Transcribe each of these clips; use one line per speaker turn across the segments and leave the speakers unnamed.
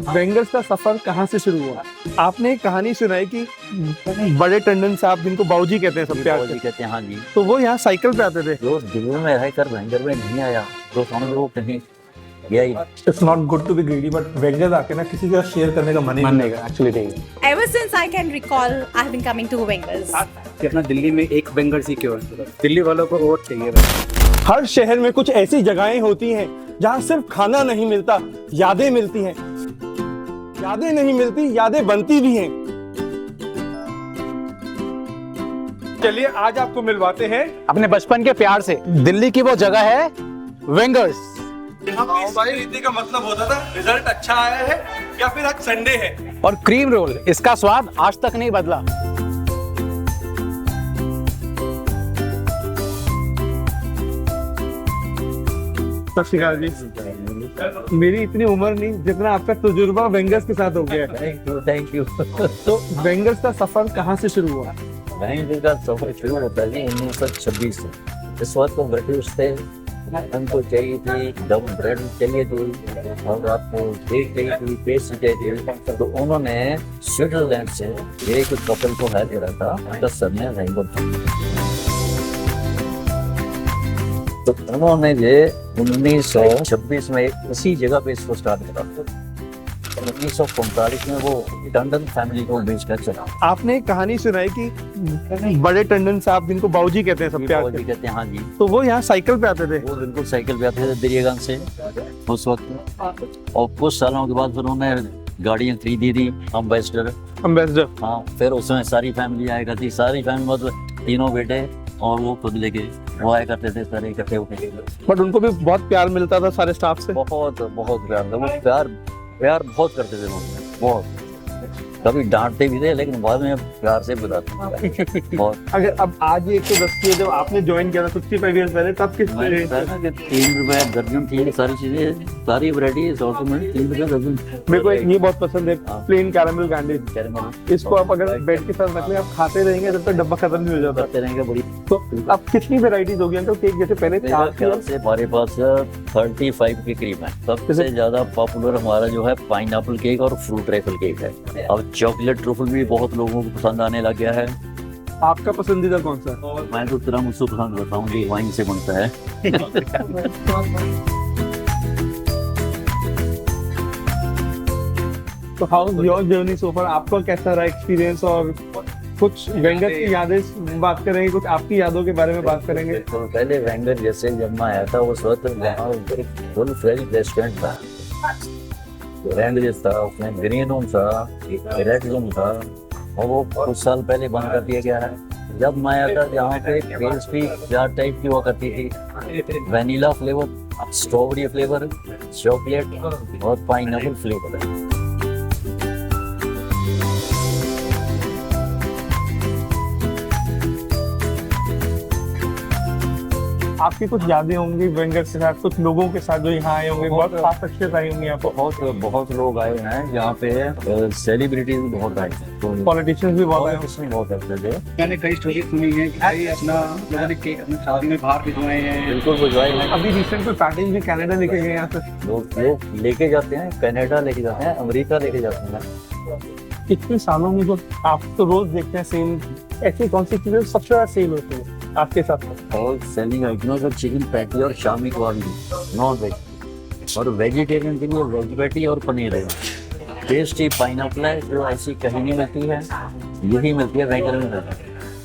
वेंगर्स का सफर कहाँ से शुरू हुआ? आपने एक कहानी सुनाई कि बड़े टंडन साहब, जिनको बाबूजी कहते हैं सब प्यार
बाबूजी
से,
कहते हैं, हाँ जी।
तो वो यहाँ साइकिल पे आते थे।
जो दिल्ली में रहकर वेंगर में नहीं आया तो समझ लो कहीं गया ही।
It's not good to be greedy, but Wenger's आके ना किसी का शेयर करने का मन नहीं है एक्चुअली नहीं है।
Ever since I can recall, I have been coming to Wengers.
कि अपना दिल्ली में एक वेंगर्स ही क्यों है? दिल्ली वालों को और चाहिए।
हर शहर में कुछ ऐसी जगहें होती हैं जहाँ सिर्फ खाना नहीं मिलता, यादें मिलती हैं। यादें नहीं मिलती, यादें बनती भी हैं। चलिए आज आपको मिलवाते हैं
अपने बचपन के प्यार से। दिल्ली की वो जगह है वेंगर्स।
रीति का मतलब होता था रिजल्ट अच्छा आया है या फिर आज संडे है।
और क्रीम रोल, इसका स्वाद आज तक नहीं बदला।
सत श्री अकाल जी। मेरी इतनी उम्र नहीं जितना आपका तजुर्बा वेंगर्स के साथ हो गया है।
Thank you.
तो वेंगर्स का सफर कहाँ से शुरू हुआ?
वेंगर का सफर शुरू होता है 1926 से। इस वक्त तो ब्रिटिश थे, हमको चाहिए थी दम ब्रेड चाहिए थी और आपको केक चाहिए थी, पेस्ट चाहिए थी। तो उन्होंने स्विट्जरलैंड से एक कपल को हायर करा था, उनका सरनेम वेंगर था। तो उन्होंने ये 1926 में इसी जगह पे इसको स्टार्ट करा। 1945 में वो टंडन फैमिली को बेचकर चला।
आपने एक कहानी सुनाई कि बड़े टंडन साहब, जिनको बाबूजी कहते हैं सब प्यार
बाबूजी
से,
कहते हैं, हाँ जी।
तो वो यहाँ साइकिल पे आते थे।
वो बिल्कुल साइकिल पे आते थे दरियागंज से उस वक्त। और कुछ सालों के बाद फिर उन्होंने गाड़ियाँ खरीदी थी,
एम्बेसडर।
हाँ, फिर उसमें सारी फैमिली आया करती, सारी फैमिली मतलब तीनों बेटे और वो खुद लेके वो आया करते थे सारे इकट्ठे होके।
बट उनको भी बहुत प्यार मिलता था सारे स्टाफ से।
बहुत बहुत प्यार था, वो प्यार बहुत करते थे लोग, बहुत। कभी डांटते भी थे लेकिन बाद में प्यार से बुलाते थे बहुत।
अगर अब आज ये 110 की है, जब आपने ज्वाइन किया था 65 ईयर्स पहले, तब किस
मैंने बताया ना कि 3 रुपए दर्जन थी सारी चीजें, सारी वैरायटी 100 में 3 रुपए दर्जन।
मेरे को एक ये बहुत पसंद है,
हाँ।
Plain caramel candy. इसको आप अगर ब्रेड के साथ रख लें, आप खाते रहेंगे जब तक डब्बा खत्म नहीं हो जाता।
करते रहेंगे बड़ी।
तो अब कितनी वेराइटीज होगी अंकल केक? जैसे पहले
मेरे
4
ख्याल से हमारे पास 35 के करीब है। सबसे ज्यादा पॉपुलर हमारा जो है पाइनएप्पल केक और फ्रूट ट्रफल केक है। अब चॉकलेट ट्रफल भी बहुत लोगों को पसंद आने लग गया है।
आपका पसंदीदा कौन सा है?
मैं तो तिरामिसू पसंद करता हूँ, जो वाइन से बनता है।
तो how is your journey so far? आपका कैसा रहा एक्सपीरियंस? और कुछ वेंगर की यादें बात करेंगे, कुछ आपकी यादों के बारे में बात करेंगे।
तो पहले वेंगर जैसे जब मैं आया था उस वक्त वहाँ फुल फ्लेज रेस्टोरेंट था। वेंगर था, उसमें ग्रीन रूम था, रेड रूम था, और वो कुछ साल पहले बंद कर दिया गया है। जब मैं आया था यहाँ पे पेस्ट्री 4 टाइप की हुआ करती थी, vanilla flavour, strawberry flavour, chocolate और पाइनएप्पल फ्लेवर।
आपकी कुछ यादें होंगी वेंगर के साथ, कुछ लोगों के साथ जो यहाँ आए होंगे, बहुत खास शख्सियत आई होंगी यहाँ पर।
बहुत लोग आए हैं यहाँ पे, सेलिब्रिटीज बहुत आए हैं, तो
पॉलिटिशियंस भी बहुत आए होंगे।
इसमें बहुत अच्छे थे।
मैंने कई स्टोरी सुनी है कि भाई अपना लोगों ने केक अपनी शादी में बाहर भिजवाए हैं।
बिल्कुल भिजवाए हैं।
अभी रिसेंट में पैकेज भी कनाडा लेके गए यहाँ से।
लोग लेके जाते हैं, कनाडा लेके जाते हैं, अमेरिका लेके जाते हैं।
इतने सालों में जो आप तो रोज देखते हैं सेल, ऐसी कौन सी चीजें सबसे ज्यादा सेल होती है आपके साथ?
और सेलिंग आइटम्स और चिकन पैटी और शामी कबाब, नॉन वेज। और वेजिटेरियन के लिए वेज पैटी और पनीर है। टेस्टी पाइनएप्पल है जो ऐसी कहीं नहीं मिलती है, यही मिलती है वेंगर में।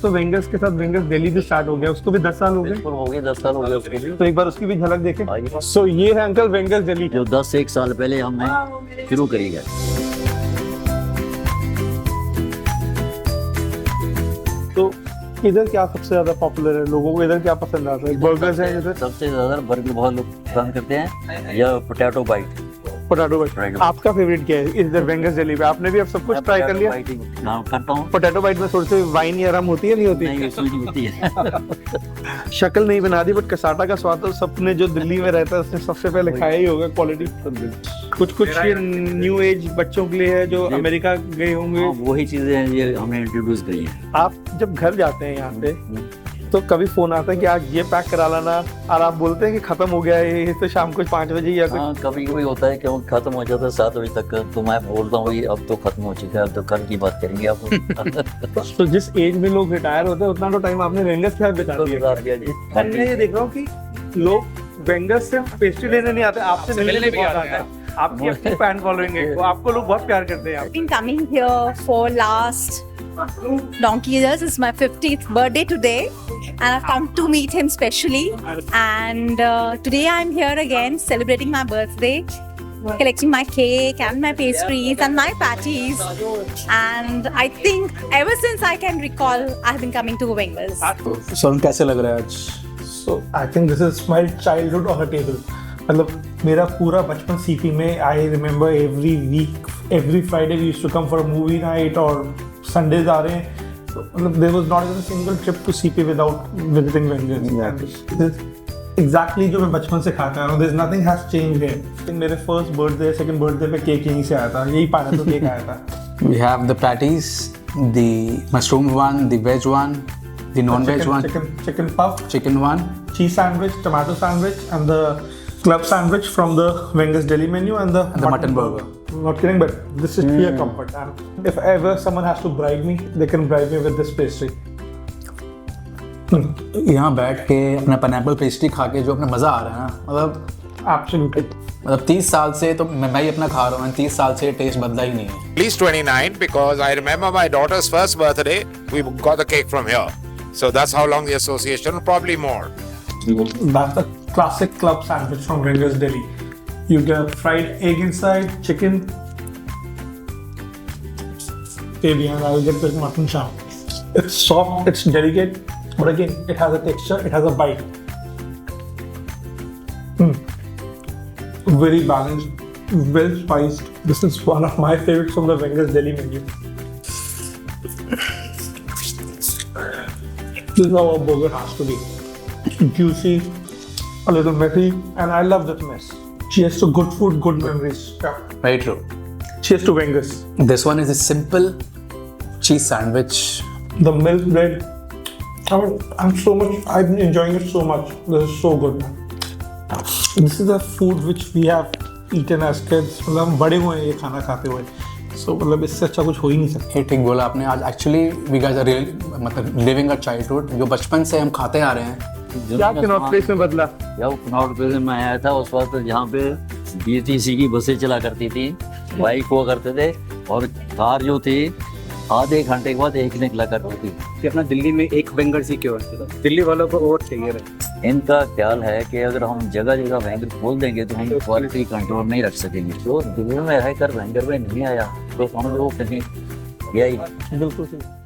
तो वेंगर्स के साथ वेंगर्स दिल्ली भी स्टार्ट हो गया, उसको भी 10 साल हो गए।
बिल्कुल हो गए, 10 साल हो गए उसके लिए।
तो एक बार उसकी भी झलक देखें।
आइए।
सो ये है अंकल वेंगर्स दिल्ली।
जो 10-1 साल पहले हमने शुरू करी है।
तो इधर क्या सबसे ज्यादा पॉपुलर है? लोगों को इधर क्या पसंद आता है? बर्गर्स हैं इधर?
सबसे ज्यादा बर्गर बहुत लोग पसंद करते हैं, या पोटैटो बाइट।
Potato bite. आपका फेवरेट क्या है इधर वेंगर्स दिल्ली पे? आपने भी अब सब कुछ ट्राई कर लिया?
नाम करता हूँ।
पोटैटो बाइट में थोड़ी सी वाइन या रम होती है, नहीं होती?
नहीं, उसमें नहीं होती है।
शक्ल नहीं बना दी, बट कसाटा का स्वाद तो सबने जो दिल्ली में रहता है उसने सबसे पहले खाया ही होगा। क्वालिटी कुछ ये न्यू एज बच्चों के लिए है जो अमेरिका गए होंगे।
वही चीजें हैं ये हमने इंट्रोड्यूस करी है।
आप जब घर जाते हैं यहाँ पे, तो कभी फोन आता है कि आज ये पैक करा लाना, और आप बोलते हैं कि खत्म हो गया है ये, तो शाम को 5 बजे या कुछ?
हाँ, कभी कभी होता है कि वो खत्म हो जाता है 7 बजे तक, तो मैं बोलता हूँ ये अब तो खत्म हो चुका है, अब तो कल की बात करेंगे आप।
तो जिस एज में लोग रिटायर होते हैं उतना तो टाइम आपने वेंगर्स के साथ बिता
तो
दिया।
बिगाड़ दिया जी।
और मैं ये देख रहा हूँ कि लोग वेंगर्स से पेस्ट्री लेने नहीं आते, आपसे मिलने भी आते हैं। आपकी अपनी फैन फॉलोइंग है, तो आपको लोग बहुत प्यार करते हैं।
I've been coming here for last donkey years. It's my 50th birthday today, and I've come to meet him specially. And today I'm here again celebrating my birthday, collecting my cake and my pastries and my patties. And I think ever since I can recall, I've been coming to Wingers.
Sonam कैसे लग रहा है आज?
So I think this is my childhood on the table. मतलब मेरा पूरा बचपन सीपी में, I remember every week, every Friday we used to come for a movie night, और संडेज आ रहे हैं, तो मतलब there was not even a single trip to CP without visiting Wenger's. Exactly जो मैं बचपन से खाता आ रहा हूँ, there is nothing has changed here. मेरे फर्स्ट बर्थडे, सेकंड बर्थडे पे केक यहीं से आया था, यही पाइनएप्पल केक आया था।
We have the patties, the mushroom one, the veg one, the non-veg one,
chicken puff,
chicken one,
cheese sandwich, tomato sandwich, and the club sandwich from the Wenger's Deli menu, and the
mutton burger.
Not kidding, but this is pure comfort. And if ever someone has to bribe me, they can bribe me with this pastry.
यहाँ बैठ के अपना pineapple pastry खा के जो अपना मज़ा आ रहा है ना, मतलब
Absolutely.
मतलब 30 साल से तो मैं ही अपना खा रहा हूँ, 30 साल से टेस्ट बदला ही नहीं है।
At least 29 because I remember my daughter's first birthday, we got the cake from here. So that's how long the association, probably more.
That's the classic club sandwich from Wenger's Deli. You get fried egg inside, chicken. Maybe, and I'll get this mutton chop. It's soft, it's delicate, but again, it has a texture, it has a bite. Very balanced, well spiced. This is one of my favorites from the Wenger's Deli menu. This is how a burger has to be. Juicy, a little messy, and I love that mess. Cheers to good food, good memories. Yeah.
Very true.
Cheers to Wenger's.
This one is a simple cheese sandwich.
The milk bread. I've been enjoying it so much. This is so good, man. This is a food which we have eaten as kids. मतलब हम बड़े हुए हैं ये खाना खाते हुए. So मतलब इससे अच्छा कुछ हो ही नहीं सकता.
ये ठीक बोला आपने। आज actually we guys are real मतलब लिविंग अ चाइल्डहुड जो बचपन से हम खाते आ रहे हैं।
क्या कनॉट प्लेस में बदला?
जब कनॉट प्लेस में आया था उस वक्त जहाँ पे बीटीसी की बसें चला करती थी, बाइक हुआ करते थे, और कार जो थी आधे घंटे के बाद एक निकला करती थी।
कि अपना दिल्ली में एक वेंगर्स ही क्यों है, दिल्ली वालों को और चाहिए रहे।
इनका ख्याल है कि अगर हम जगह जगह वेंगर खोल देंगे तो हम क्वालिटी कंट्रोल नहीं रख सकेंगे। तो दिल्ली में रहकर वेंगर में नहीं आया तो हम लोग कहीं गया ही।
बिल्कुल सही।